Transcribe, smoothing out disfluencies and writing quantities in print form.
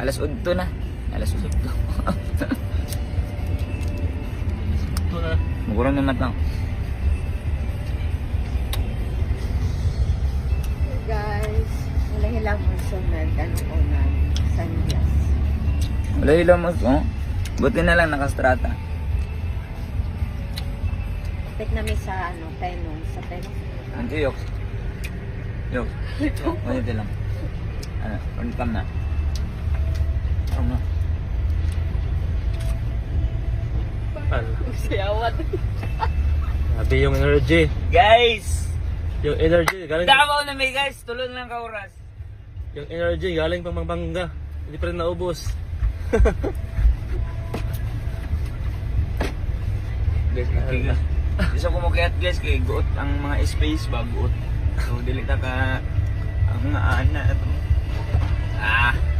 Alas 8 na. Alas 8. Ito na. Mugurang na matang. Guys, wala hilang mo sunod. Ano ko na? Sunglass. Wala ilaw mo. Oh. Buti na lang nakastrata. Kapit namin sa ano, Tenon. Sa Tenon. Anti yok. Yok. Ganito lang. Ano, unikam na. Ano? Siyawat. Sabi yung energy. Guys! Yung energy galing Davao na may guys. Tulong lang ka oras. yung energy galing pang Pampanga. Hindi pa rin naubos. Guys, kaya isa ko mukayat guys kay guot ang mga space ba guot. So dili ta ka ang mga ana. Ah.